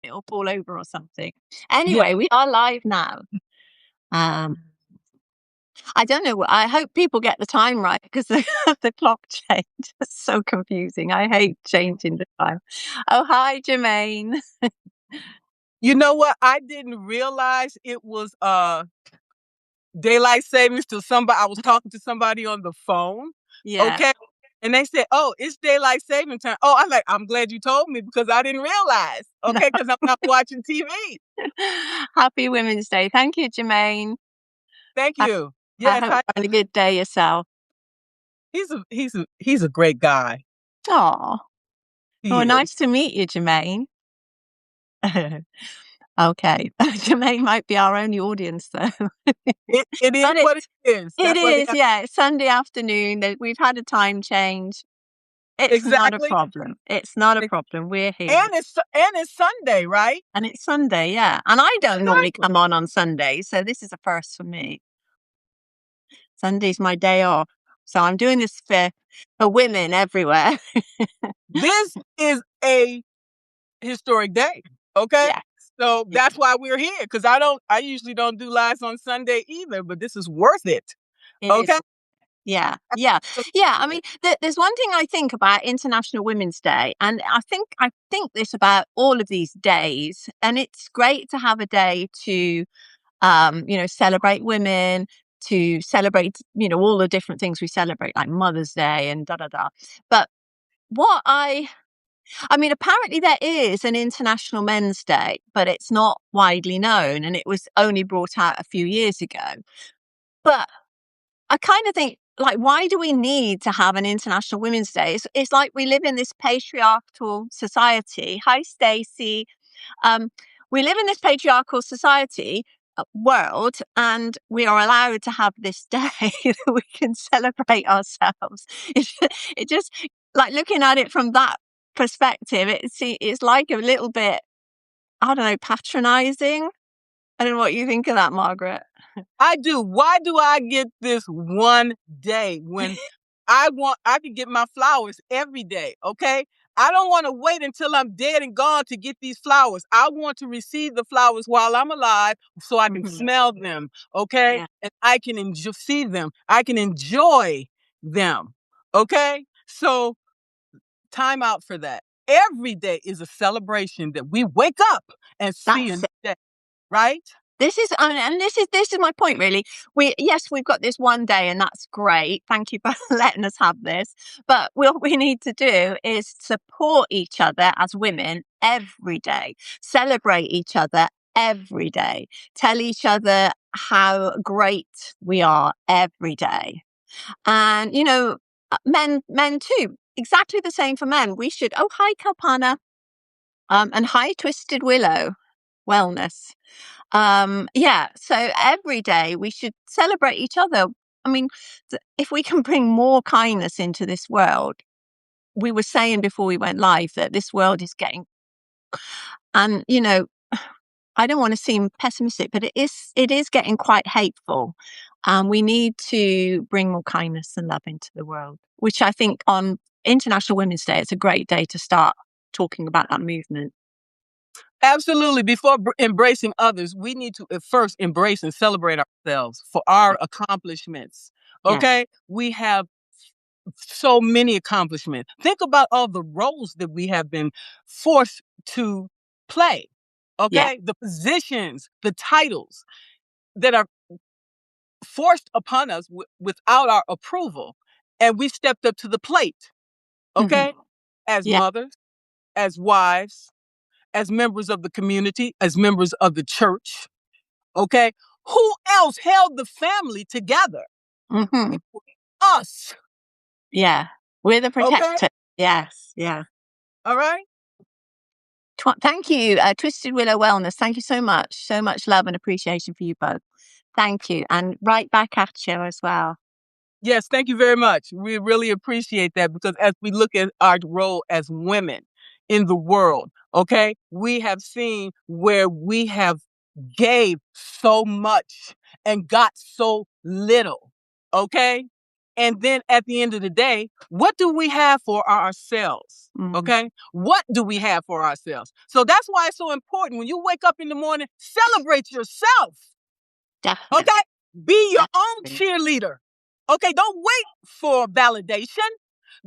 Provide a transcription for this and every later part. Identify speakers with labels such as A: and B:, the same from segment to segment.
A: it'll fall over or something. Anyway, we are live now. Um, I don't know. I hope people get the time right because the clock change is so confusing. I hate changing the time. Oh, hi, Jermaine.
B: You know what? I didn't realize it was daylight savings till I was talking to somebody on the phone.
A: Yeah.
B: Okay. And they said, "Oh, it's daylight saving time." Oh, I'm glad you told me because I didn't realize.
A: No.
B: Okay, because I'm not watching TV.
A: Happy Women's Day. Thank you, Jermaine.
B: Thank you.
A: I
B: Yes,
A: hope you had a good day yourself.
B: he's a great guy.
A: Oh,
B: He
A: well,
B: is.
A: nice to meet you, Jermaine. Okay. Jermaine might be our only audience, though.
B: It is
A: But
B: what it is.
A: it
B: That's what
A: is, yeah. It's Sunday afternoon. We've had a time change. It's not a
B: exactly.
A: problem. It's not a problem. We're here.
B: And it's Sunday, right?
A: And it's Sunday, yeah. And I don't normally
B: Exactly.
A: come on Sundays, so this is a first for me. Sunday's my day off. So I'm doing this for women everywhere.
B: This is a historic day. Okay.
A: Yeah.
B: So that's why we're here. Because I usually don't do lives on Sunday either, but this is worth it.
A: It
B: Okay.
A: is. Yeah. I mean, there's one thing I think about International Women's Day, and I think this about all of these days, and it's great to have a day to, celebrate women, to celebrate, all the different things we celebrate, like Mother's Day and da da da. But what I mean, apparently there is an International Men's Day, but it's not widely known, and it was only brought out a few years ago. But I kind of think, like, why do we need to have an International Women's Day? It's like we live in this patriarchal society. Hi, Stacey. We live in this patriarchal society world, and we are allowed to have this day that we can celebrate ourselves. It just, like, looking at it from that perspective, it's like a little bit, I don't know, patronizing. I don't know what you think of that, Margaret.
B: I do. Why do I get this one day when I could get my flowers every day? Okay. I don't want to wait until I'm dead and gone to get these flowers. I want to receive the flowers while I'm alive so I can smell them. Okay.
A: Yeah.
B: And I can see them. I can enjoy them. Okay. So time out for that. Every day is a celebration that we wake up and see a new day, right?
A: This is my point, really. We've got this one day, and that's great. Thank you for letting us have this. But what we need to do is support each other as women every day, celebrate each other every day, tell each other how great we are every day, and men too. Exactly the same for men. We should. Oh, hi, Kalpana, and hi, Twisted Willow Wellness. So every day we should celebrate each other. I mean, if we can bring more kindness into this world, we were saying before we went live that this world is getting, and I don't want to seem pessimistic, but it is getting quite hateful. We need to bring more kindness and love into the world, which I think on International Women's Day, it's a great day to start talking about that movement.
B: Absolutely. Before embracing others, we need to first embrace and celebrate ourselves for our accomplishments. Okay. Yeah. We have so many accomplishments. Think about all the roles that we have been forced to play. Okay. Yeah. The positions, the titles that are forced upon us without our approval. And we stepped up to the plate. Okay. Mm-hmm. As mothers, as wives, as members of the community, as members of the church. Okay. Who else held the family together?
A: Mm-hmm.
B: Us.
A: Yeah. We're the protector. Okay? Yes. Yeah.
B: All right.
A: Thank you, Twisted Willow Wellness. Thank you so much. So much love and appreciation for you both. Thank you. And right back at you as well.
B: Yes. Thank you very much. We really appreciate that because as we look at our role as women in the world, okay, we have seen where we have gave so much and got so little, okay? And then at the end of the day, what do we have for ourselves? Okay? What do we have for ourselves? So that's why it's so important when you wake up in the morning, celebrate yourself.
A: Definitely.
B: Okay? Be your own cheerleader. Okay? Don't wait for validation.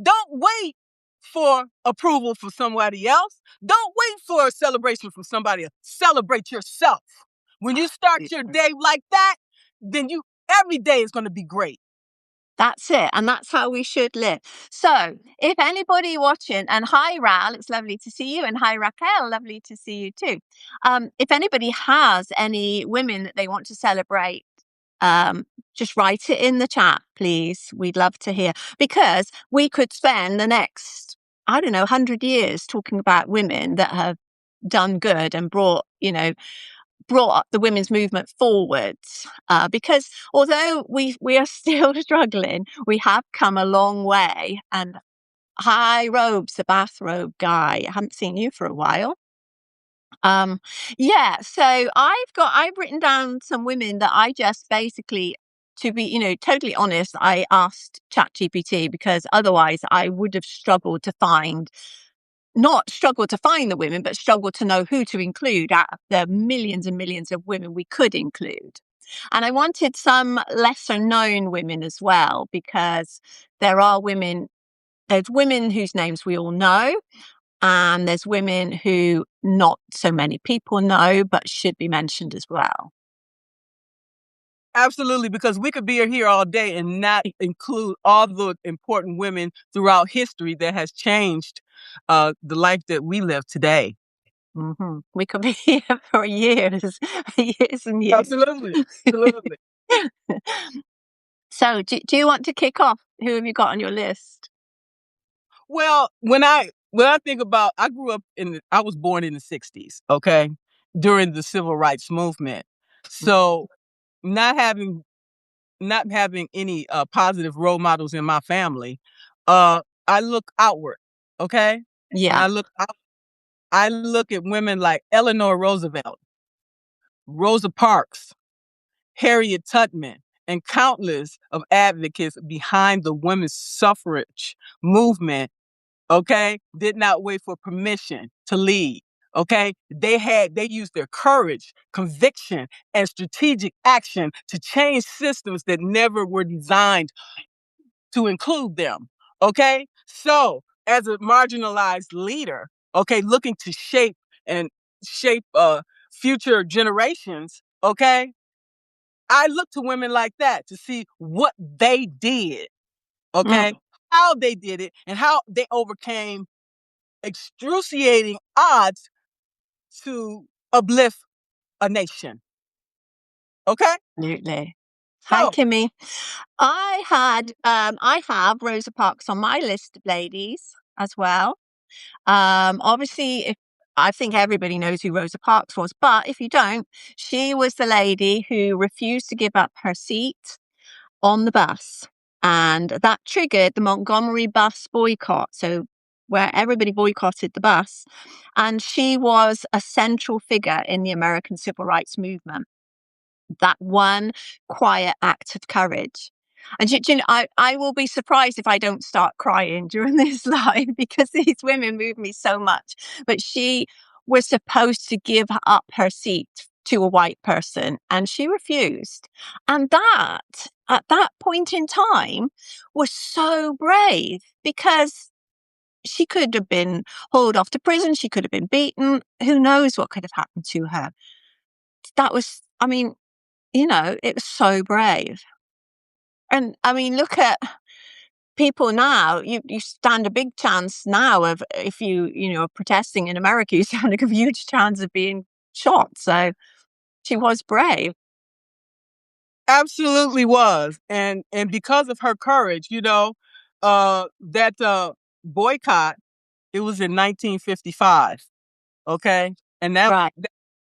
B: Don't wait for approval from somebody else. Don't wait for a celebration from somebody else. Celebrate yourself. When you start your day like that, then every day is going to be great.
A: That's it. And that's how we should live. So if anybody watching, and hi, Ral, it's lovely to see you. And hi, Raquel, lovely to see you too. If anybody has any women that they want to celebrate, just write it in the chat, please. We'd love to hear, because we could spend the next, I don't know, 100 years talking about women that have done good and brought up the women's movement forwards, because although we are still struggling, we have come a long way. And hi, Robes, the bathrobe guy, I haven't seen you for a while. Yeah, so I've written down some women that I just basically, to be totally honest, I asked ChatGPT, because otherwise I would have struggled to find not struggle to find the women, but struggle to know who to include out of the millions and millions of women we could include. And I wanted some lesser known women as well, because there's women whose names we all know, and there's women who not so many people know, but should be mentioned as well.
B: Absolutely, because we could be here all day and not include all the important women throughout history that has changed the life that we live today.
A: We could be here for years, years and years.
B: Absolutely, absolutely.
A: So, do you want to kick off? Who have you got on your list?
B: Well, when I think about, I was born in the 60s, okay, during the civil rights movement. So not having any positive role models in my family, I look outward, okay? And
A: Yeah.
B: I look at women like Eleanor Roosevelt, Rosa Parks, Harriet Tubman, and countless of advocates behind the women's suffrage movement, okay, did not wait for permission to lead. Okay, they used their courage, conviction, and strategic action to change systems that never were designed to include them. Okay, so as a marginalized leader, okay, looking to shape future generations, okay, I look to women like that to see what they did, okay, how they did it, and how they overcame excruciating odds to uplift a nation. Okay?
A: Absolutely. Hi,
B: So,
A: Kimmy. I have Rosa Parks on my list of ladies as well. Obviously, if I think everybody knows who Rosa Parks was, but if you don't, she was the lady who refused to give up her seat on the bus, and that triggered the Montgomery bus boycott. So where everybody boycotted the bus, and she was a central figure in the American civil rights movement. That one quiet act of courage. And I will be surprised if I don't start crying during this live, because these women move me so much. But she was supposed to give up her seat to a white person, and she refused. And that, at that point in time, was so brave, because she could have been hauled off to prison. She could have been beaten. Who knows what could have happened to her? That was, I mean, it was so brave. And I mean, look at people now. You stand a big chance now of, if are protesting in America, you stand a huge chance of being shot. So she was brave.
B: absolutely was. And because of her courage, that boycott, it was in 1955. Okay? And
A: Right.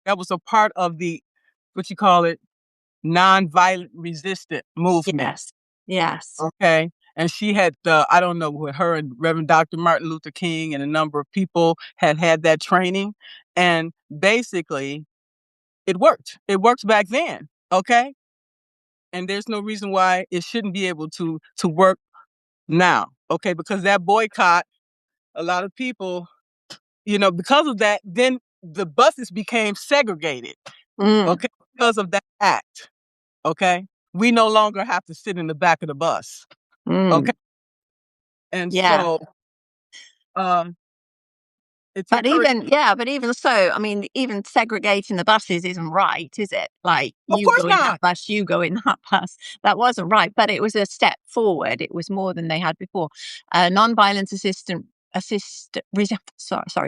B: that was a part of the, what you call it, nonviolent resistant movement.
A: Yes. Yes.
B: Okay. And she had, I don't know, with her and Reverend Dr. Martin Luther King and a number of people had that training. And basically, it worked. It worked back then. Okay. and there's no reason why it shouldn't be able to work now. Okay, because that boycott, a lot of people, because of that, then the buses became segregated.
A: Mm,
B: Okay, because of that act. Okay, we no longer have to sit in the back of the bus. Okay,
A: mm,
B: and
A: yeah.
B: so um, it's
A: But
B: encouraged.
A: even so, I mean, even segregating the buses isn't right, is it? Like,
B: Of
A: you
B: course
A: go in that
B: not.
A: bus, you go in that bus. That wasn't right, but it was a step forward. It was more than they had before. Non-violent sorry,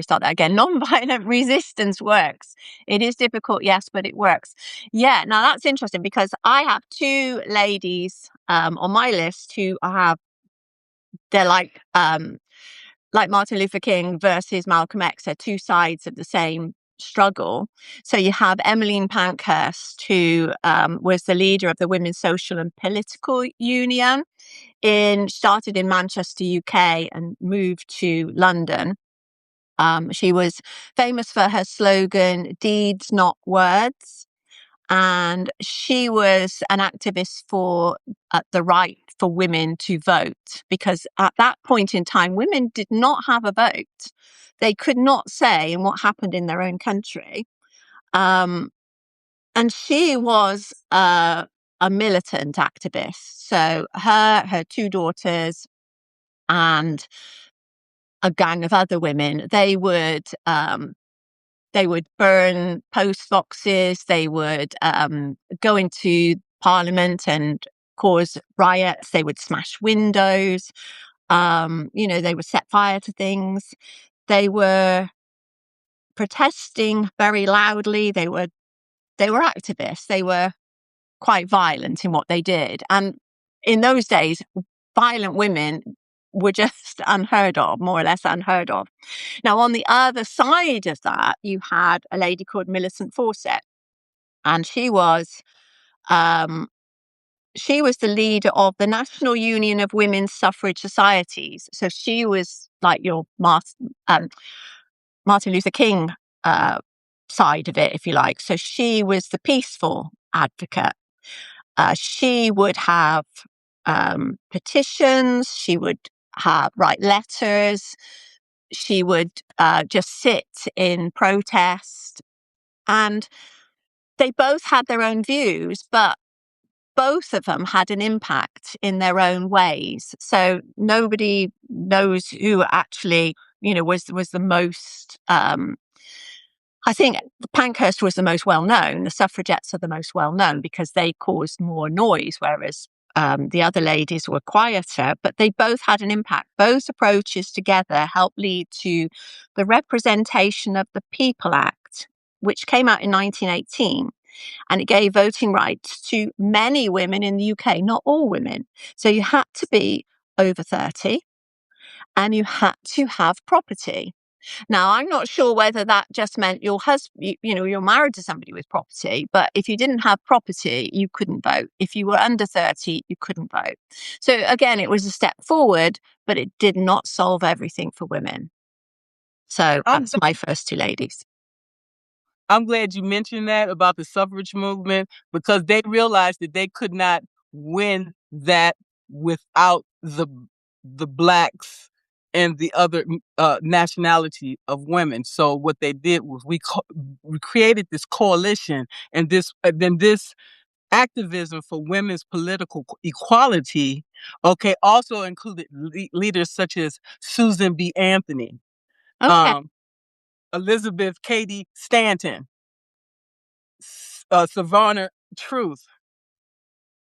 A: start that again. Non-violent resistance works. It is difficult, yes, but it works. Yeah, now that's interesting because I have two ladies on my list who they're like Martin Luther King versus Malcolm X, they're two sides of the same struggle. So you have Emmeline Pankhurst, who was the leader of the Women's Social and Political Union, started in Manchester, UK, and moved to London. She was famous for her slogan, "Deeds, not words." And she was an activist for the right for women to vote, because at that point in time, women did not have a vote. They could not say in what happened in their own country. Um, and she was a militant activist. So her two daughters and a gang of other women, they would burn post boxes. They would go into Parliament and cause riots. They would smash windows. They would set fire to things. They were protesting very loudly. They were activists. They were quite violent in what they did. And in those days, violent women were just unheard of, more or less unheard of. Now, on the other side of that, you had a lady called Millicent Fawcett, and um, she was the leader of the National Union of Women's Suffrage Societies. So she was like your Martin Luther King uh, side of it, if you like. So she was the peaceful advocate. She would have petitions. She would write letters. She would just sit in protest. And they both had their own views, but both of them had an impact in their own ways. So nobody knows who actually, was the most. I think Pankhurst was the most well known. The suffragettes are the most well known because they caused more noise, whereas the other ladies were quieter. But they both had an impact. Both approaches together helped lead to the Representation of the People Act, which came out in 1918. And it gave voting rights to many women in the UK, not all women. So you had to be over 30 and you had to have property. Now, I'm not sure whether that just meant your husband, you're married to somebody with property, but if you didn't have property, you couldn't vote. If you were under 30, you couldn't vote. So again, it was a step forward, but it did not solve everything for women. So
B: I'm
A: that's my first two ladies.
B: I'm glad you mentioned that about the suffrage movement, because they realized that they could not win that without the blacks and the other nationality of women. So what they did was we created this coalition, and this activism for women's political equality, okay, also included leaders such as Susan B. Anthony,
A: Okay.
B: um, Elizabeth Cady Stanton, Savannah Truth,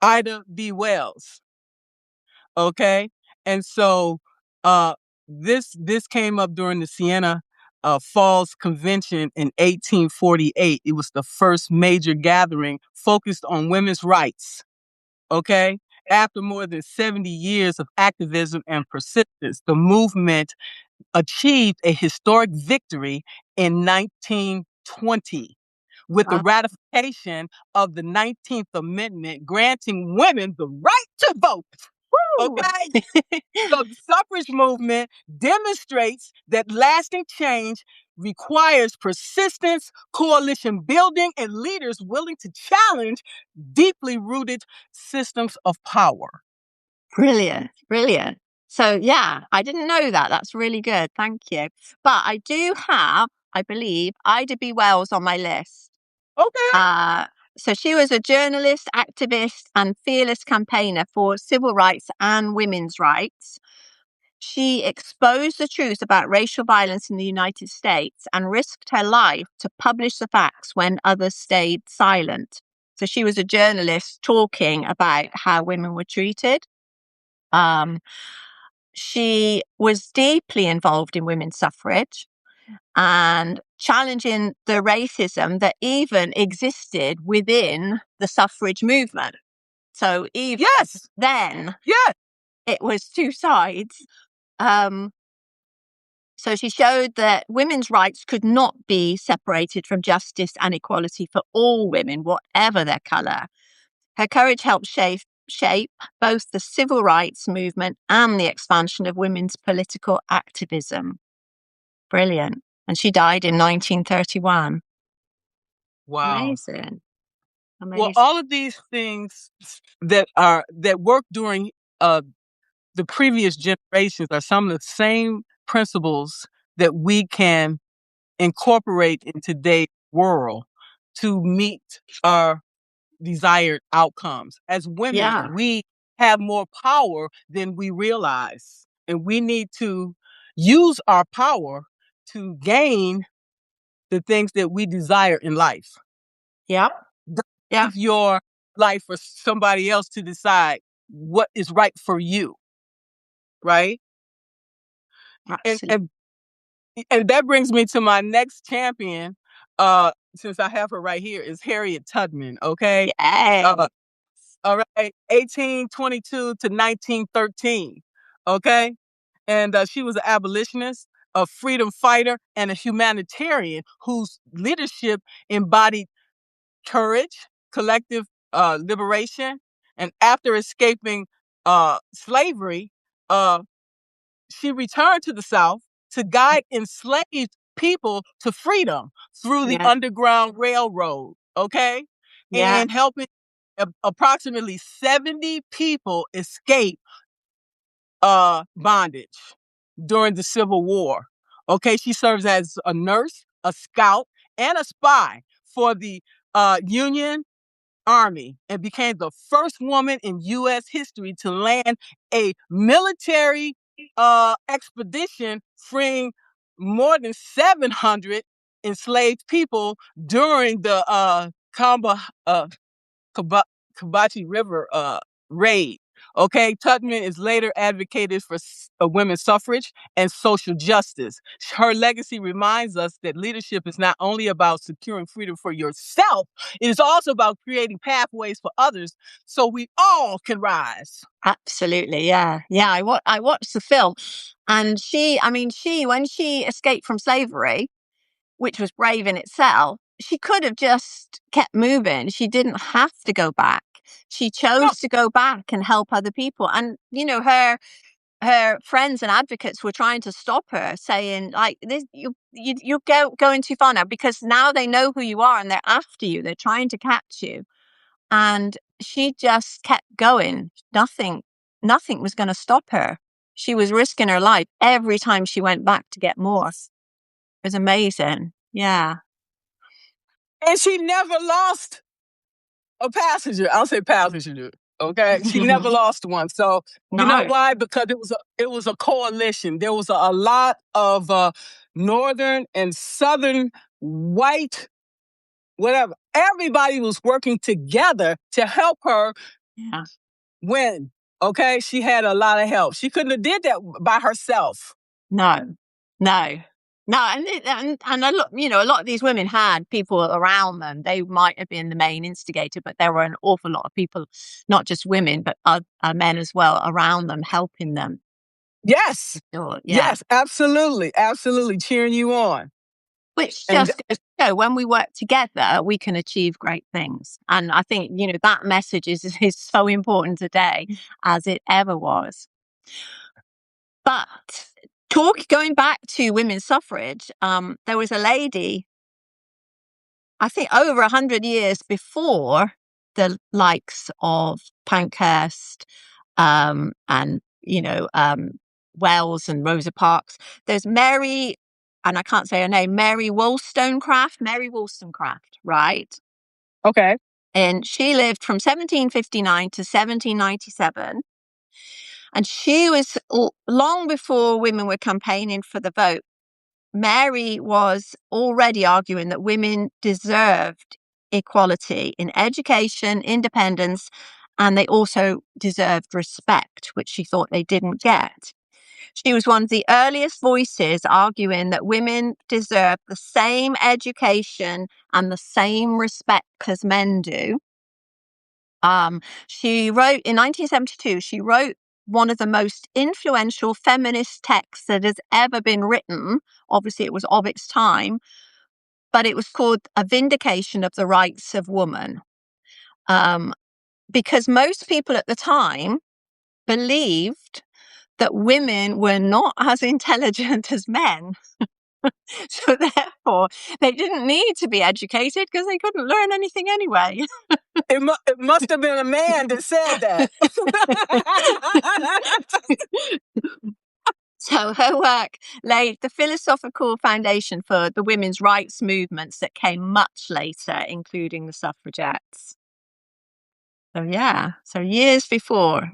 B: Ida B. Wells. Okay, and so this came up during the Siena Falls Convention in 1848. It was the first major gathering focused on women's rights. Okay, after more than 70 years of activism and persistence, the movement achieved a historic victory in 1920 with the
A: Wow.
B: ratification of the 19th Amendment, granting women the right to vote.
A: Woo!
B: Okay? So the suffrage movement demonstrates that lasting change requires persistence, coalition building, and leaders willing to challenge deeply rooted systems of power.
A: Brilliant, brilliant. So yeah, I didn't know that. That's really good. Thank you. But I do have, I believe, Ida B. Wells on my list.
B: Okay.
A: Uh, so she was a journalist, activist, and fearless campaigner for civil rights and women's rights. She exposed the truth about racial violence in the United States and risked her life to publish the facts when others stayed silent. So she was a journalist talking about how women were treated. Um, she was deeply involved in women's suffrage and challenging the racism that even existed within the suffrage movement. So even
B: Yes.
A: then,
B: Yes.
A: it was two sides. Um, so she showed that women's rights could not be separated from justice and equality for all women, whatever their colour. Her courage helped shape both the civil rights movement and the expansion of women's political activism. Brilliant. And she died in 1931.
B: Wow.
A: Amazing.
B: Well,
A: Amazing.
B: all of these things that work during the previous generations are some of the same principles that we can incorporate in today's world to meet our desired outcomes. As women,
A: Yeah,
B: we have more power than we realize, and we need to use our power to gain the things that we desire in life.
A: yeah,
B: Don't
A: yeah,
B: leave your life for somebody else to decide what is right for you, right? And
A: absolutely.
B: and and that brings me to my next champion. Since I have her right here, is Harriet Tubman. Okay,
A: Yeah,
B: uh, all right, 1822 to 1913. Okay, and she was an abolitionist, a freedom fighter, and a humanitarian whose leadership embodied courage, collective liberation, and after escaping slavery, uh, she returned to the South to guide enslaved people to freedom through the
A: yeah,
B: Underground Railroad, okay?
A: yeah,
B: And helping approximately 70 people escape bondage during the Civil War. Okay, she serves as a nurse, a scout, and a spy for the Union Army and became the first woman in U.S. history to land a military expedition freeing more than 700 enslaved people during the Kaba- Kabachi River raid. Okay, Tubman is later advocated for women's suffrage and social justice. Her legacy reminds us that leadership is not only about securing freedom for yourself, it is also about creating pathways for others so we all can rise.
A: absolutely. Yeah, yeah. I watched the film, and when she escaped from slavery, which was brave in itself, she could have just kept moving. She didn't have to go back. She
B: No,
A: chose to go back and help other people. And her friends and advocates were trying to stop her, saying like, this, you going too far now, because now they know who you are and they're after you. They're trying to catch you. And she just kept going. Nothing was going to stop her. She was risking her life every time she went back to get more. It was amazing. Yeah.
B: and she never lost a passenger. I'll say passenger. Okay, she never lost one. So you know
A: No.
B: why? Because it was a coalition. There was a lot of northern and southern white whatever. Everybody was working together to help her
A: Yeah.
B: win. Okay, she had a lot of help. She couldn't have did that by herself.
A: No. No. No, and a lot of these women had people around them. They might have been the main instigator, but there were an awful lot of people, not just women, but men as well, around them, helping them.
B: Yes,
A: Sure. Yeah.
B: yes, absolutely, absolutely, cheering you on.
A: Which
B: And
A: just goes to show when we work together, we can achieve great things. And I think, that message is so important today as it ever was. But going back to women's suffrage, there was a lady, I think over 100 years before the likes of Pankhurst, and, Wells and Rosa Parks. There's Mary, and I can't say her name, Mary Wollstonecraft, right?
B: okay.
A: And she lived from 1759 to 1797. And she was long before women were campaigning for the vote. Mary was already arguing that women deserved equality in education, independence, and they also deserved respect, which she thought they didn't get. She was one of the earliest voices arguing that women deserve the same education and the same respect as men do. She wrote in 1972, she wrote one of the most influential feminist texts that has ever been written. Obviously, it was of its time, but it was called A Vindication of the Rights of Woman. Because most people at the time believed that women were not as intelligent as men. So therefore, they didn't need to be educated because they couldn't learn anything anyway.
B: It must have been a man that said that.
A: So her work laid the philosophical foundation for the women's rights movements that came much later, including the suffragettes. So years before,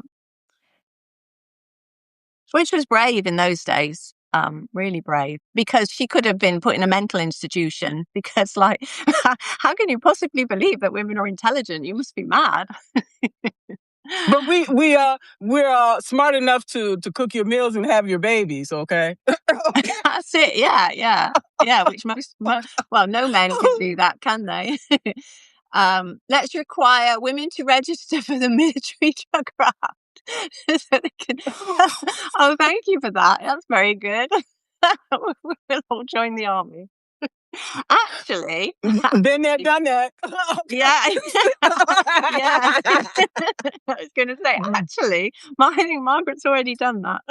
A: which was brave in those days. Really brave, because she could have been put in a mental institution because, like, how can you possibly believe that women are intelligent? You must be mad.
B: But we're smart enough to cook your meals and have your babies, okay?
A: That's it. Yeah. Which no men can do that, can they? Let's require women to register for the military draft. So they can. Oh, thank you for that. That's very good. We'll all join the army. Actually,
B: been there, done that.
A: yeah. Yeah. I was going to say, actually, I think Margaret's already done that.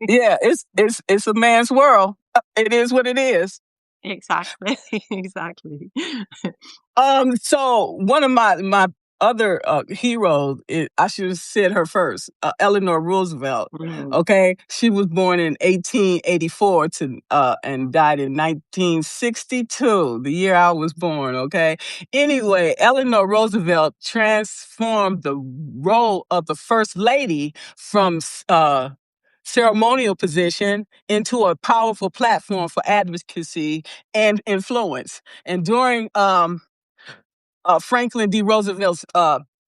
B: Yeah, it's a man's world. It is what it is.
A: Exactly.
B: So one of my other heroes, I should have said her first, Eleanor Roosevelt. Okay, she was born in 1884 and died in 1962, the year I was born. Okay, anyway, Eleanor Roosevelt transformed the role of the first lady from ceremonial position into a powerful platform for advocacy and influence. And during Franklin D. Roosevelt's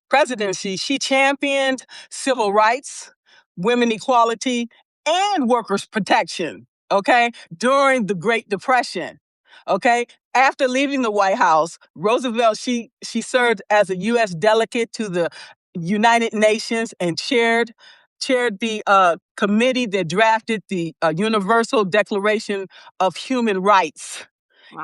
B: presidency, she championed civil rights, women equality, and workers' protection, okay, during the Great Depression, okay? After leaving the White House, Roosevelt, she served as a U.S. delegate to the United Nations and chaired the committee that drafted the Universal Declaration of Human Rights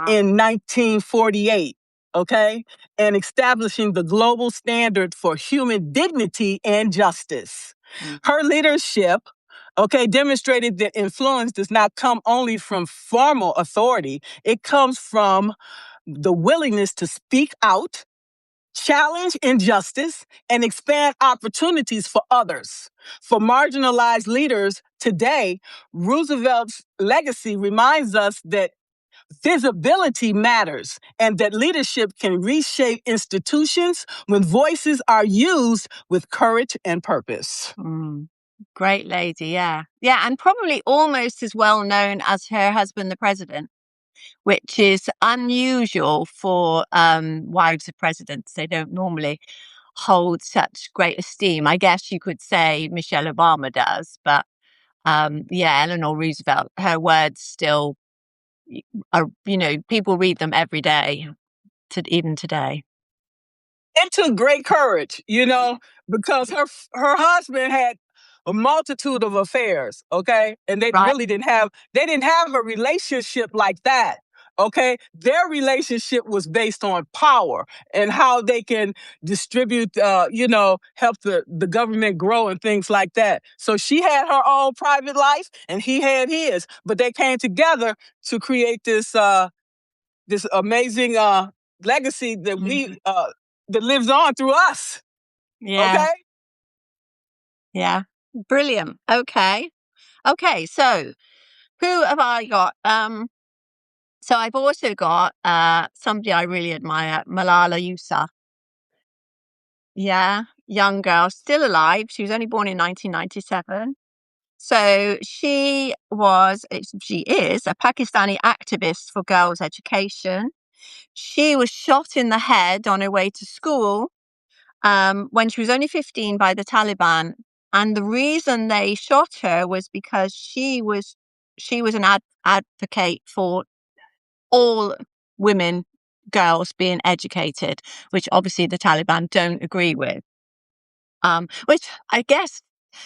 B: in 1948, okay, and establishing the global standard for human dignity and justice. Her leadership, okay, demonstrated that influence does not come only from formal authority, it comes from the willingness to speak out, challenge injustice, and expand opportunities for others. For marginalized leaders today, Roosevelt's legacy reminds us that visibility matters and that leadership can reshape institutions when voices are used with courage and purpose.
A: Great lady, yeah. Yeah, and probably almost as well known as her husband, the president, which is unusual for wives of presidents. They don't normally hold such great esteem. I guess you could say Michelle Obama does, but Eleanor Roosevelt, her words still are, people read them every day, even today.
B: It took great courage, because her husband had a multitude of affairs, okay? And they really didn't have a relationship like that, Okay, their relationship was based on power and how they can distribute, help the government grow and things like that. So she had her own private life and he had his, but they came together to create this amazing legacy that that lives on through us.
A: Yeah.
B: Okay.
A: Yeah. Brilliant. Okay. Okay. So who have I got? So I've also got somebody I really admire, Malala Yousafzai. Yeah, young girl, still alive. She was only born in 1997. So she is a Pakistani activist for girls' education. She was shot in the head on her way to school when she was only 15 by the Taliban. And the reason they shot her was because she was an advocate for all women, girls being educated, which obviously the Taliban don't agree with. Which I guess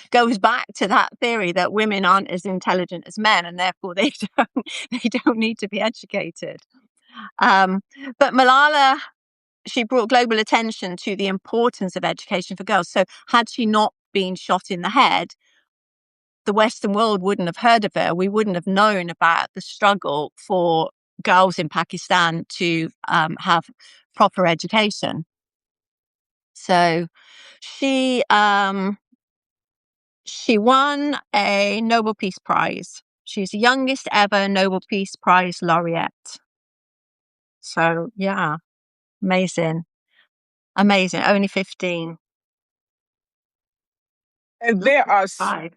A: goes back to that theory that women aren't as intelligent as men, and therefore they don't need to be educated. Um, but Malala, she brought global attention to the importance of education for girls. So had she not been shot in the head, the Western world wouldn't have heard of her. We wouldn't have known about the struggle for girls in Pakistan to have proper education. So she she won a Nobel Peace Prize. She's the youngest ever Nobel Peace Prize laureate. So yeah, amazing, amazing. Only 15.
B: And
A: Look,
B: there are
A: 5.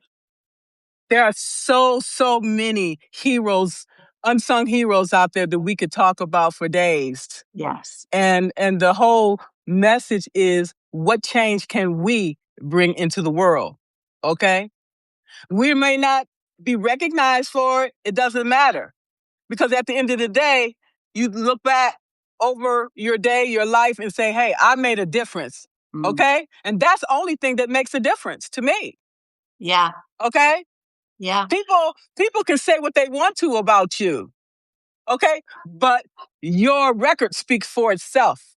B: so many heroes, unsung heroes out there that we could talk about for days.
A: Yes.
B: And the whole message is, what change can we bring into the world? Okay? We may not be recognized for it. It doesn't matter. Because at the end of the day, you look back over your day, your life, and say, hey, I made a difference. Okay? And that's the only thing that makes a difference to me.
A: Yeah.
B: Okay?
A: Yeah.
B: People can say what they want to about you. Okay? But your record speaks for itself.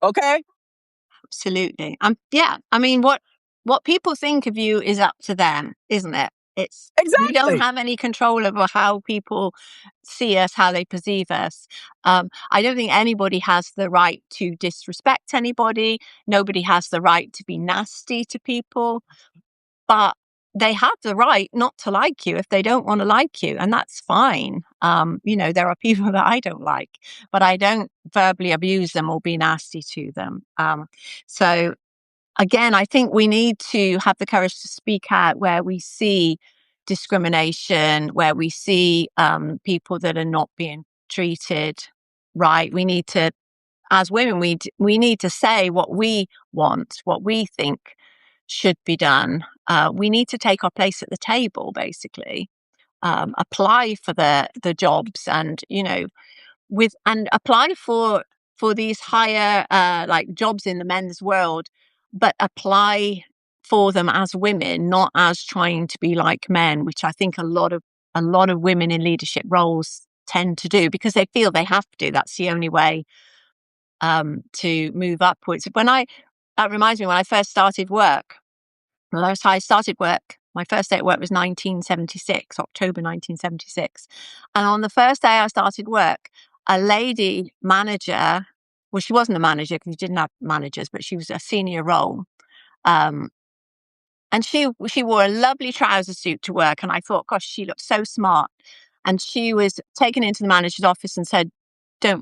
B: Okay?
A: Absolutely. Yeah. I mean, what people think of you is up to them, isn't it? We don't
B: Exactly.
A: have any control over how people see us, how they perceive us. I don't think anybody has the right to disrespect anybody. Nobody has the right to be nasty to people, but they have the right not to like you if they don't want to like you, and that's fine. There are people that I don't like, but I don't verbally abuse them or be nasty to them. So again, I think we need to have the courage to speak out where we see discrimination, where we see people that are not being treated right. We need to, as women, we need to say what we want, what we think should be done. We need to take our place at the table, basically. Apply for the jobs, and apply for these higher like jobs in the men's world, but apply for them as women, not as trying to be like men, which I think a lot of women in leadership roles tend to do because they feel they have to. That's the only way to move upwards. That reminds me, when I first started work, my first day at work was 1976, October 1976. And on the first day I started work, a lady manager, well, she wasn't a manager because we didn't have managers, but she was a senior role. Um, and she wore a lovely trouser suit to work. And I thought, gosh, she looked so smart. And she was taken into the manager's office and said,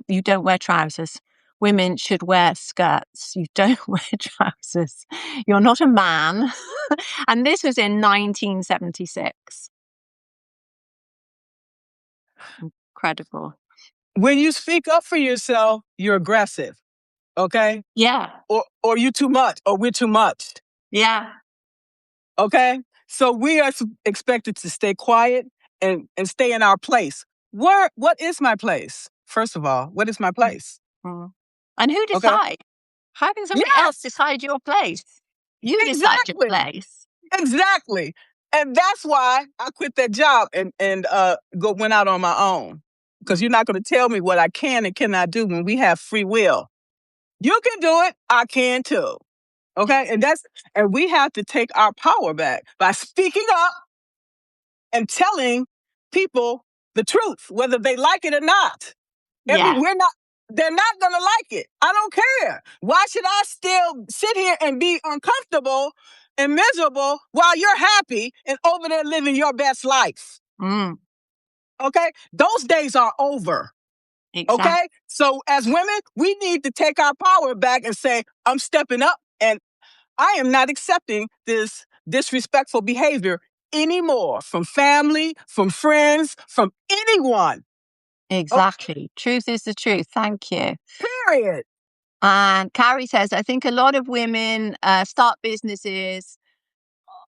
A: you don't wear trousers. Women should wear skirts. You don't wear trousers. You're not a man. And this was in 1976. Incredible.
B: When you speak up for yourself, you're aggressive. Okay?
A: Yeah.
B: Or you too much, or we're too much.
A: Yeah.
B: Okay? So we are expected to stay quiet and stay in our place. What is my place? First of all, what is my place?
A: Mm. And who
B: Okay?
A: decides? How can somebody
B: Yes,
A: else decide your place? You decide your
B: exactly.
A: place.
B: Exactly. And that's why I quit that job and went out on my own. because you're not going to tell me what I can and cannot do when we have free will. You can do it. I can too. Okay. And we have to take our power back by speaking up and telling people the truth, whether they like it or not.
A: Yeah.
B: They're not going to like it. I don't care. Why should I still sit here and be uncomfortable and miserable while you're happy and over there living your best life? Okay. Those days are over.
A: Exactly.
B: Okay. So as women, we need to take our power back and say, I'm stepping up and I am not accepting this disrespectful behavior anymore from family, from friends, from anyone.
A: Exactly. Okay. Truth is the truth. Thank you.
B: Period.
A: And Carrie says, I think a lot of women start businesses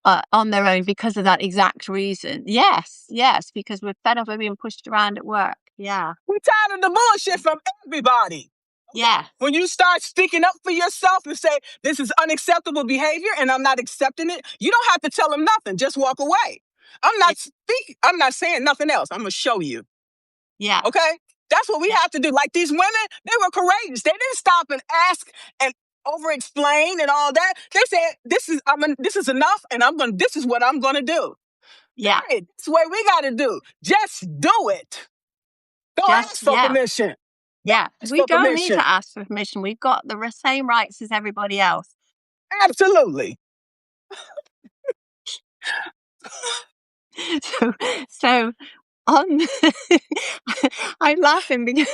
A: on their own because of that exact reason. Yes, because we're fed up of being pushed around at work. Yeah.
B: We're tired of the bullshit from everybody.
A: Yeah.
B: When you start speaking up for yourself and say, this is unacceptable behavior and I'm not accepting it, you don't have to tell them nothing. Just walk away. I'm not saying nothing else. I'm going to show you.
A: Yeah.
B: Okay? That's what we have to do. Like these women, they were courageous. They didn't stop and ask and over-explain and all that. They said, this is enough and this is what I'm going to do.
A: Yeah.
B: That's what we got to do. Just do it. Don't ask for permission.
A: Yeah, we don't need to ask for permission. We've got the same rights as everybody else.
B: Absolutely.
A: So on, I'm laughing because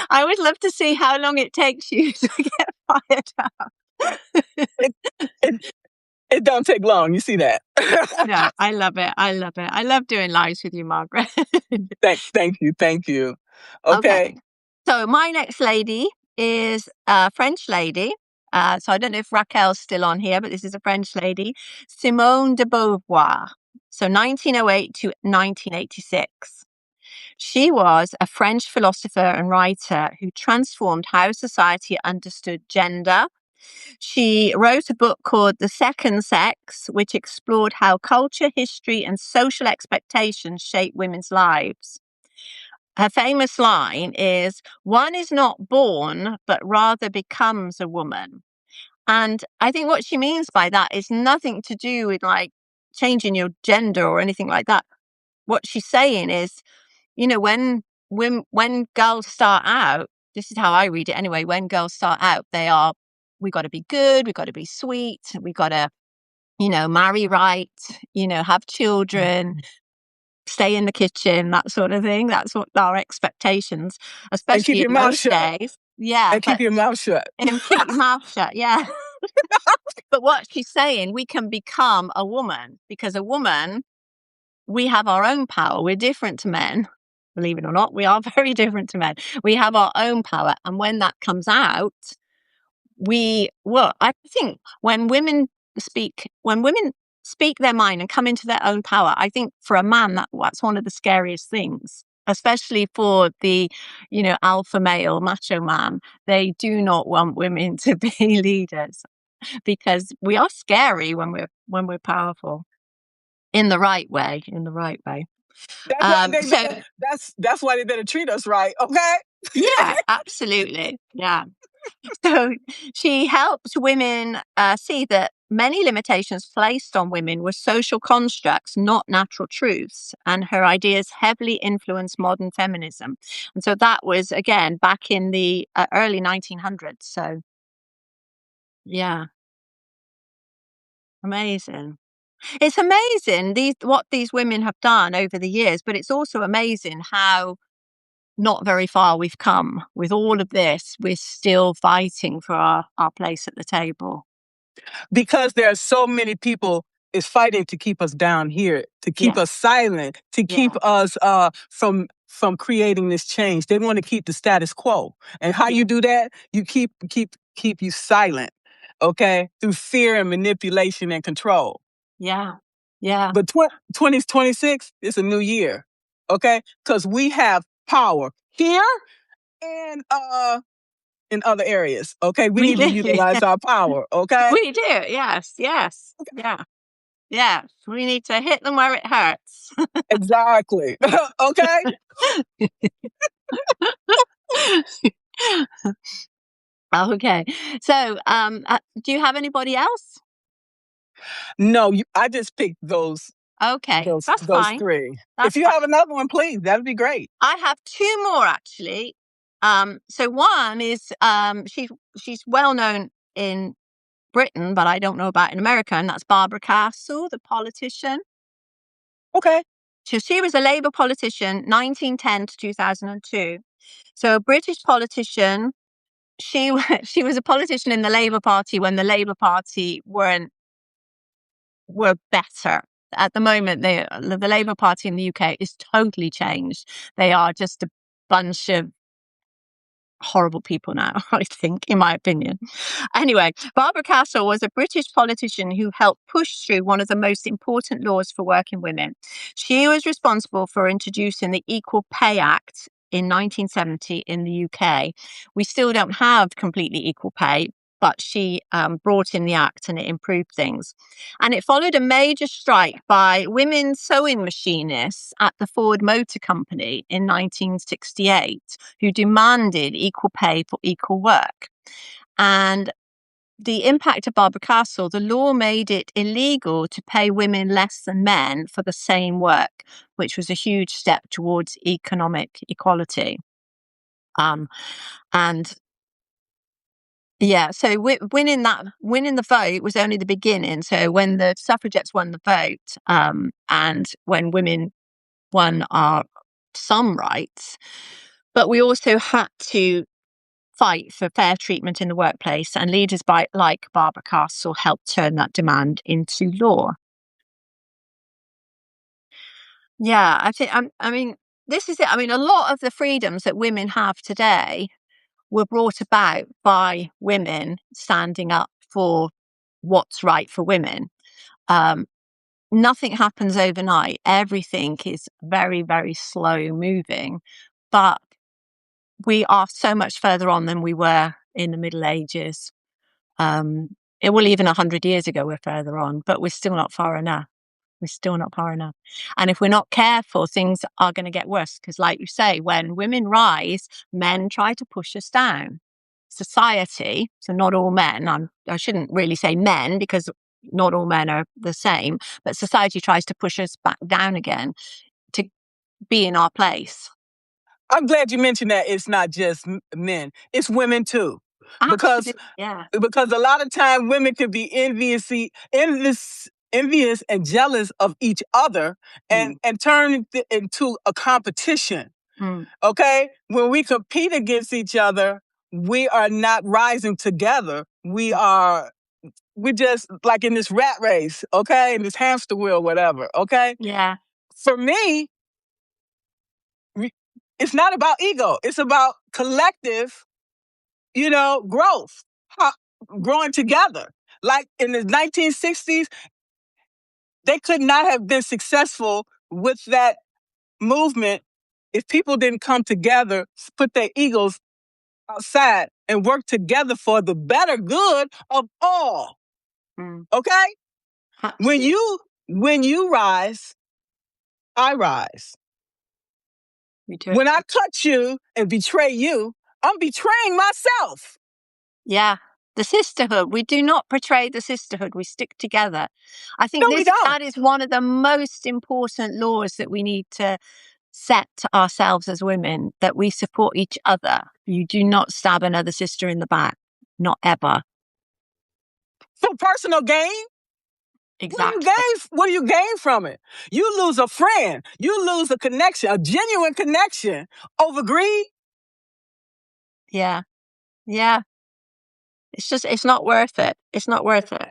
A: I would love to see how long it takes you to get fired up.
B: It don't take long. You see that?
A: No, I love it. I love doing lives with you, Margaret.
B: Thank you. Okay.
A: So my next lady is a French lady. So I don't know if Raquel's still on here, but this is a French lady, Simone de Beauvoir. So 1908 to 1986. She was a French philosopher and writer who transformed how society understood gender. She wrote a book called The Second Sex, which explored how culture, history, and social expectations shape women's lives. Her famous line is, "One is not born, but rather becomes a woman." And I think what she means by that is nothing to do with like changing your gender or anything like that. What she's saying is, when girls start out, this is how I read it anyway, when girls start out, we got to be good, we got to be sweet, we got to, marry right, have children, stay in the kitchen, that sort of thing. That's what our expectations, especially in those days. Yeah.
B: And keep your mouth shut.
A: And keep your mouth shut, yeah. But what she's saying, we can become a woman because a woman, we have our own power. We're different to men. Believe it or not, we are very different to men. We have our own power. And when that comes out, I think when women speak their mind and come into their own power, I think for a man, that's one of the scariest things, especially for the, alpha male, macho man. They do not want women to be leaders because we are scary when we're powerful in the right way,
B: That's why they better treat us right. Okay.
A: Yeah, absolutely. Yeah. So she helped women see that many limitations placed on women were social constructs, not natural truths. And her ideas heavily influenced modern feminism. And so that was, again, back in the early 1900s. So, yeah. Amazing. It's amazing what these women have done over the years, but it's also amazing how not very far we've come with all of this. We're still fighting for our place at the table.
B: Because there are so many people is fighting to keep us down here, to keep us silent, to keep us from creating this change. They want to keep the status quo. And how you do that? You keep you silent, okay? Through fear and manipulation and control.
A: Yeah. Yeah.
B: But 2026 is a new year, okay? Because we have power here and in other areas, okay? We need to utilize our power, okay?
A: We do, yes. Yeah. Yeah, we need to hit them where it hurts.
B: Exactly. Okay.
A: Okay. So, do you have anybody else?
B: No, I just picked those
A: Okay,
B: those
A: that's
B: those
A: fine.
B: three. If
A: That's
B: you
A: fine.
B: have another one, please, that'd be great.
A: I have two more actually. So one is she's well known in Britain, but I don't know about in America, and that's Barbara Castle, the politician.
B: Okay.
A: So she was a Labour politician, 1910 to 2002. So a British politician. She was a politician in the Labour Party when the Labour Party were better. At the moment, the Labour Party in the UK is totally changed. They are just a bunch of horrible people now, I think, in my opinion. Anyway, Barbara Castle was a British politician who helped push through one of the most important laws for working women. She was responsible for introducing the Equal Pay Act in 1970 in the UK. We still don't have completely equal pay, but she brought in the act and it improved things. And it followed a major strike by women sewing machinists at the Ford Motor Company in 1968, who demanded equal pay for equal work. And the impact of Barbara Castle, the law made it illegal to pay women less than men for the same work, which was a huge step towards economic equality. And yeah, so winning the vote was only the beginning. So when the suffragettes won the vote, and when women won our some rights, but we also had to fight for fair treatment in the workplace, and leaders like Barbara Castle helped turn that demand into law. Yeah, I think I mean this is it. I mean, a lot of the freedoms that women have today were brought about by women standing up for what's right for women. Um, Nothing happens overnight. Everything is very, very slow moving, but we are so much further on than we were in the Middle Ages. Um, even 100 years ago, we're further on, but we're still not far enough. We're still not far enough. And if we're not careful, things are going to get worse. Because, like you say, when women rise, men try to push us down. Society, so not all men, I shouldn't really say men because not all men are the same, but society tries to push us back down again to be in our place.
B: I'm glad you mentioned that it's not just men, it's women too. Because
A: Absolutely. Yeah.
B: because a lot of time women can be envious and jealous of each other and turn it into a competition.
A: Mm.
B: Okay? When we compete against each other, we are not rising together. We're just like in this rat race, okay? In this hamster wheel, whatever, okay?
A: Yeah.
B: For me, it's not about ego. It's about collective, growth, growing together. Like in the 1960s, they could not have been successful with that movement if people didn't come together, put their egos outside, and work together for the better good of all.
A: Mm.
B: Okay? When
A: Absolutely.
B: you rise, I rise.
A: We do it.
B: When I touch you and betray you, I'm betraying myself.
A: Yeah. The sisterhood. We do not betray the sisterhood. We stick together. I think
B: No, we don't.
A: that is one of the most important laws that we need to set to ourselves as women, that we support each other. You do not stab another sister in the back. Not ever.
B: For personal gain?
A: Exactly.
B: What do you gain from it? You lose a friend. You lose a connection, a genuine connection over greed.
A: Yeah. Yeah. It's not worth it. It's not worth it.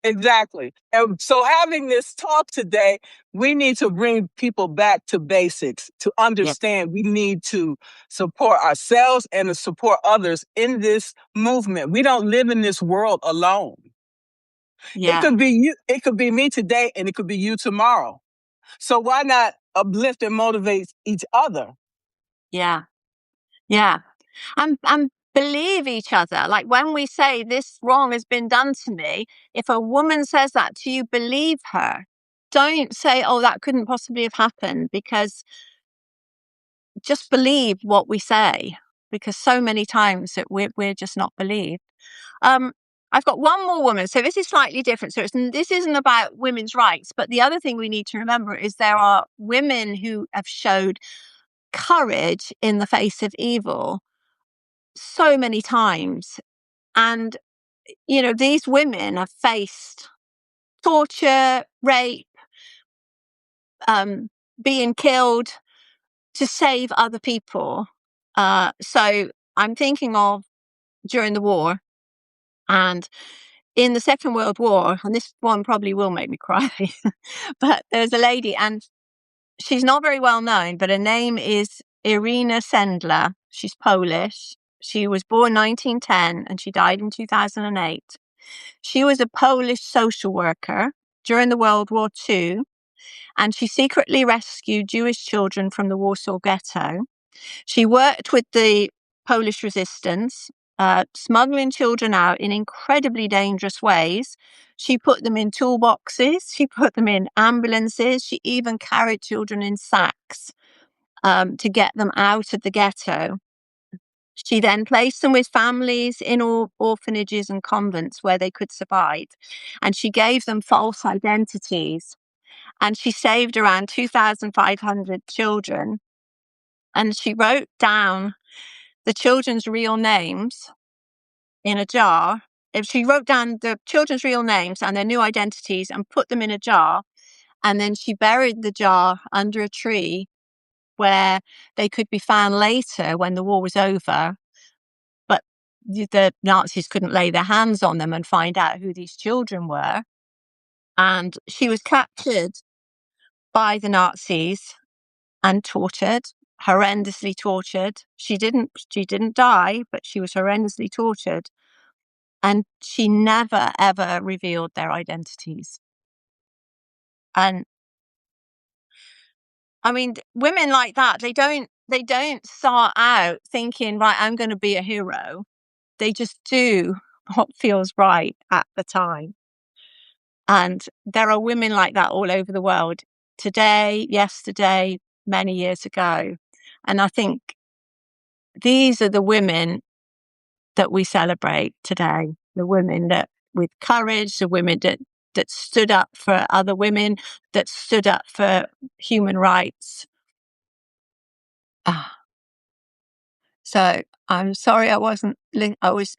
B: Exactly. And so having this talk today, we need to bring people back to basics, to
A: Yeah.
B: understand we need to support ourselves and to support others in this movement. We don't live in this world alone. It
A: Yeah.
B: could be you, it could be me today, and it could be you tomorrow. So why not uplift and motivate each other?
A: Yeah. Yeah. I'm believe each other. Like when we say this wrong has been done to me, if a woman says that to you, believe her. Don't say, oh, that couldn't possibly have happened, because just believe what we say, because so many times that we're just not believed. I've got one more woman. So this is slightly different. So this isn't about women's rights, but the other thing we need to remember is there are women who have showed courage in the face of evil so many times. And, these women have faced torture, rape, being killed to save other people. So I'm thinking of during the war, and in the Second World War, and this one probably will make me cry, but there's a lady, and she's not very well known, but her name is Irina Sendler. She's Polish. She was born 1910 and she died in 2008. She was a Polish social worker during the World War II, and she secretly rescued Jewish children from the Warsaw Ghetto. She worked with the Polish resistance, smuggling children out in incredibly dangerous ways. She put them in toolboxes. She put them in ambulances. She even carried children in sacks to get them out of the ghetto. She then placed them with families in orphanages and convents where they could survive. And she gave them false identities. And she saved around 2,500 children. And she wrote down the children's real names in a jar. If she wrote down the children's real names and their new identities and put them in a jar, and then she buried the jar under a tree where they could be found later when the war was over. But the Nazis couldn't lay their hands on them and find out who these children were. And she was captured by the Nazis and tortured, horrendously tortured. She didn't die, but she was horrendously tortured. And she never, ever revealed their identities. And I mean, women like that, they don't start out thinking, right, I'm going to be a hero. They just do what feels right at the time. And there are women like that all over the world today, yesterday, many years ago. And I think these are the women that we celebrate today, the women that with courage, the women that stood up for other women, that stood up for human rights. So I'm sorry I wasn't, I was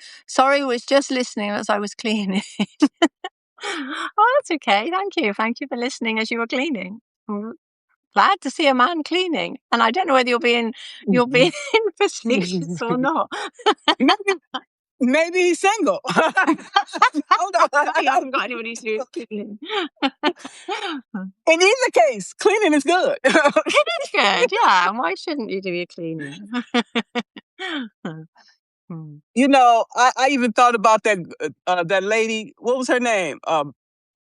A: just listening as I was cleaning. Oh, that's okay. Thank you. Thank you for listening as you were cleaning. I'm glad to see a man cleaning. And I don't know whether you're being facetious or not.
B: Maybe he's single. Hold on.
A: I haven't got anybody to do cleaning.
B: In either case, cleaning is good.
A: It is good, yeah. And why shouldn't you do your cleaning?
B: I even thought about that lady. What was her name?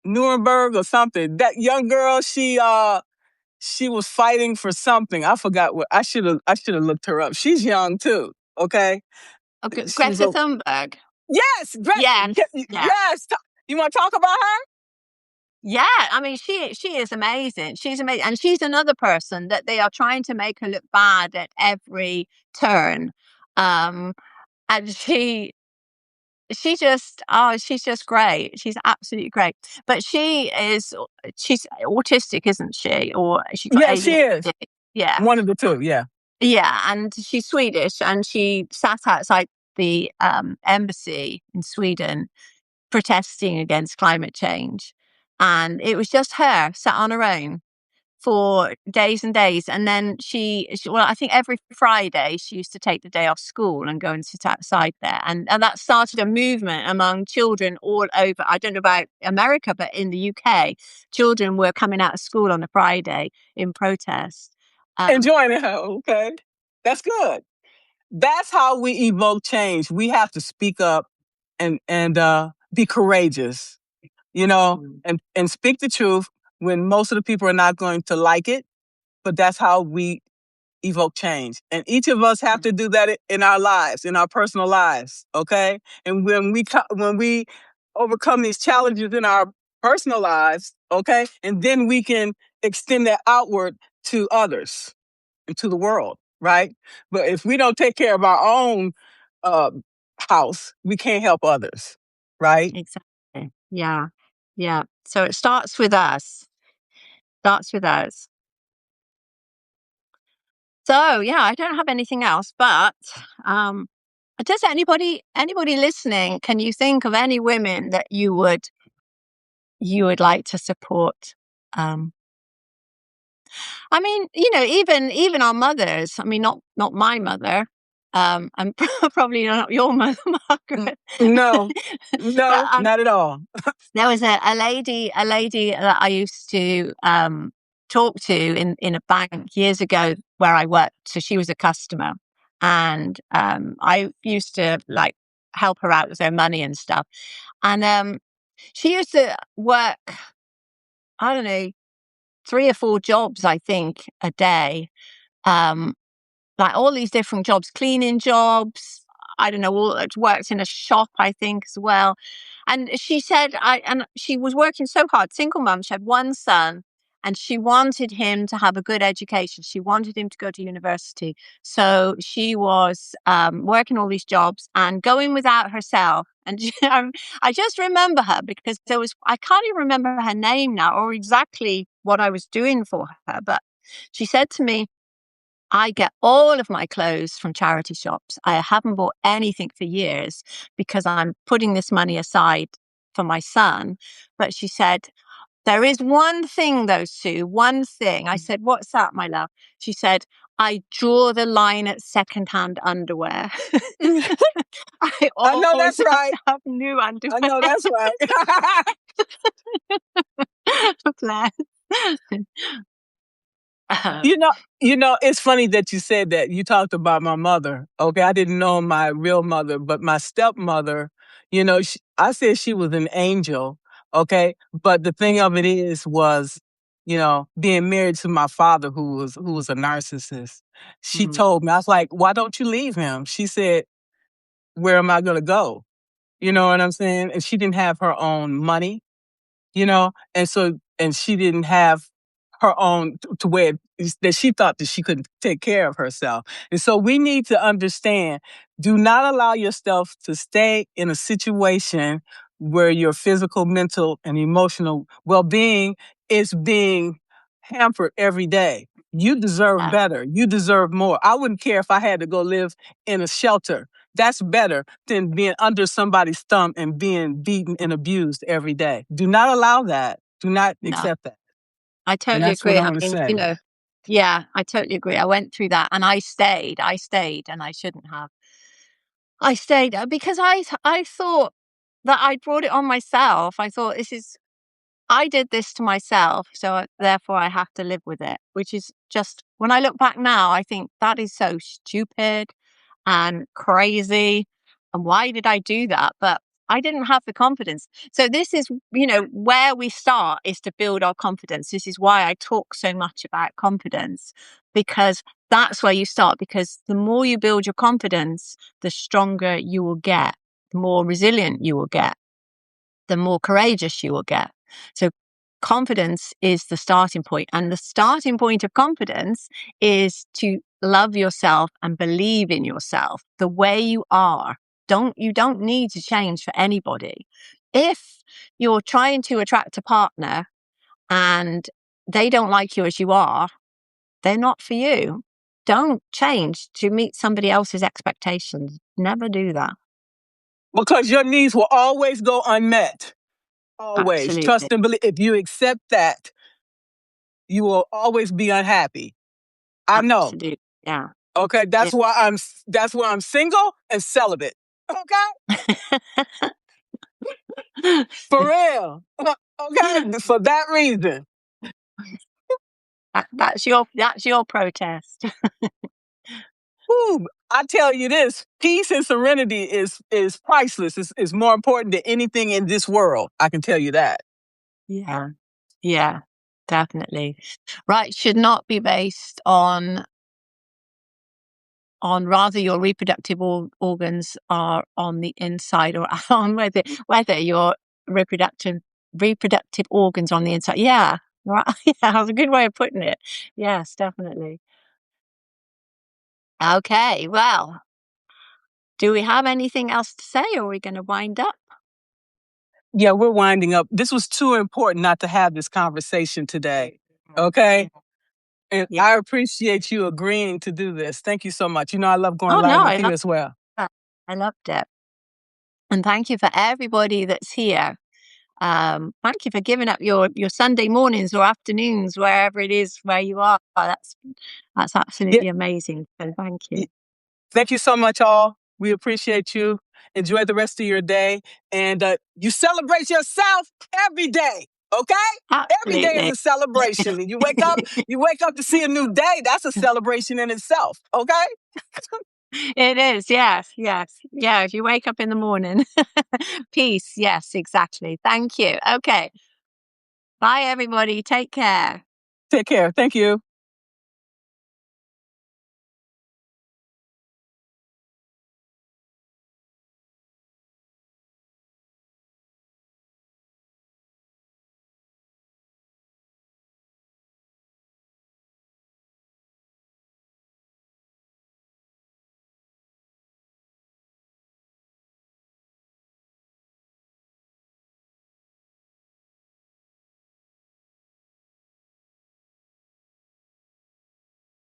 B: Nuremberg or something. That young girl. She was fighting for something. I forgot what. I should have looked her up. She's young too. Okay.
A: Okay, Greta Thunberg.
B: Yes.
A: Yes.
B: Yes. You want to talk about her?
A: Yeah, I mean, she is amazing. She's amazing, and she's another person that they are trying to make her look bad at every turn. And she's just great. She's absolutely great. But she's autistic, isn't she? Or she's got
B: Yeah, she is.
A: Yeah,
B: one of the two. Yeah.
A: Yeah, and she's Swedish, and she sat outside the embassy in Sweden protesting against climate change. And it was just her sat on her own for days and days. And then I think every Friday she used to take the day off school and go and sit outside there. And that started a movement among children all over. I don't know about America, but in the UK, children were coming out of school on a Friday in protest.
B: Enjoying it. Okay. That's good. That's how we evoke change. We have to speak up and be courageous, and speak the truth when most of the people are not going to like it. But that's how we evoke change. And each of us have to do that in our lives, in our personal lives, okay? And when we overcome these challenges in our personal lives, okay, and then we can extend that outward to others and to the world, right? But if we don't take care of our own uh, house, we can't help others, right?
A: Exactly. Yeah. Yeah. So it starts with us. Starts with us. So yeah, I don't have anything else, but um does anybody listening, can you think of any women that you would like to support? Um I mean, even our mothers. I mean, not my mother, and probably not your mother, Margaret.
B: No,
A: But
B: no, not at all.
A: there was a lady that I used to talk to in a bank years ago where I worked. So she was a customer, and I used to like help her out with her money and stuff. And she used to work, I don't know, 3 or 4 jobs, I think, a day. Um, like all these different jobs, cleaning jobs. I don't know, all worked in a shop, I think, as well. And she said, and she was working so hard, single mum. She had one son, and she wanted him to have a good education. She wanted him to go to university. So she was working all these jobs and going without herself. And I just remember her because I can't even remember her name now or exactly what I was doing for her. But she said to me, I get all of my clothes from charity shops. I haven't bought anything for years because I'm putting this money aside for my son. But she said, there is one thing though, Sue, one thing. I said, what's that, my love? She said, I draw the line at secondhand underwear. I
B: I know
A: always
B: that's
A: have
B: right.
A: to have new
B: I
A: underwear.
B: know that's right.
A: Bless. Uh,
B: It's funny that you said that. You talked about my mother. Okay, I didn't know my real mother, but my stepmother, I said she was an angel. Okay, but the thing of it was, being married to my father, who was a narcissist. She
A: mm,
B: told me, I was like, why don't you leave him? She said, where am I going to go? You know what I'm saying? And she didn't have her own money, and she didn't have her own to where that she thought that she could take care of herself. And so we need to understand, do not allow yourself to stay in a situation where your physical, mental, and emotional well-being is being hampered every day. You deserve
A: yeah,
B: better. You deserve more. I wouldn't care if I had to go live in a shelter. That's better than being under somebody's thumb and being beaten and abused every day. Do not allow that. Do not
A: no.
B: accept that.
A: I
B: And
A: totally
B: that's what
A: agree.
B: I
A: I
B: want to
A: mean,
B: say.
A: yeah, I totally agree. I went through that and I stayed. I stayed and I shouldn't have. I stayed because I thought that I brought it on myself. I thought I did this to myself, so therefore I have to live with it, which is just, when I look back now, I think that is so stupid and crazy. And why did I do that? But I didn't have the confidence. So this is, where we start is to build our confidence. This is why I talk so much about confidence, because that's where you start. Because the more you build your confidence, the stronger you will get, the more resilient you will get, the more courageous you will get. So confidence is the starting point. And the starting point of confidence is to love yourself and believe in yourself the way you are. You don't need to change for anybody. If you're trying to attract a partner and they don't like you as you are, they're not for you. Don't change to meet somebody else's expectations. Never do that.
B: Because your needs will always go unmet. Always.
A: Absolutely.
B: Trust and believe. If you accept that, you will always be unhappy. I know.
A: Absolutely. Yeah.
B: Okay.
A: Yeah.
B: That's why I'm single and celibate. Okay? For real. Okay? For that reason.
A: That's your protest.
B: Whew, I tell you this, peace and serenity is priceless. It's more important than anything in this world. I can tell you that.
A: Yeah. Yeah, definitely. Right, should not be based on rather your reproductive organs are on the inside, or on whether your reproductive organs on the inside. Yeah, right. Yeah, that's a good way of putting it. Yes, definitely. Okay, well, do we have anything else to say, or are we going to wind up?
B: Yeah, we're winding up. This was too important not to have this conversation today. Okay. And
A: Yeah.
B: I appreciate you agreeing to do this. Thank you so much. You know, I love going
A: Oh no,
B: live with you as well.
A: I loved it. And thank you for everybody that's here. Thank you for giving up your Sunday mornings or afternoons, wherever it is where you are. That's absolutely amazing. So thank you.
B: Thank you so much, all. We appreciate you. Enjoy the rest of your day. And you celebrate yourself every day. Okay?
A: Absolutely.
B: Every day is a celebration. And you wake up to see a new day. That's a celebration in itself. Okay?
A: It is. Yes. Yes. Yeah. If you wake up in the morning, peace. Yes, exactly. Thank you. Okay. Bye, everybody. Take care.
B: Take care. Thank you.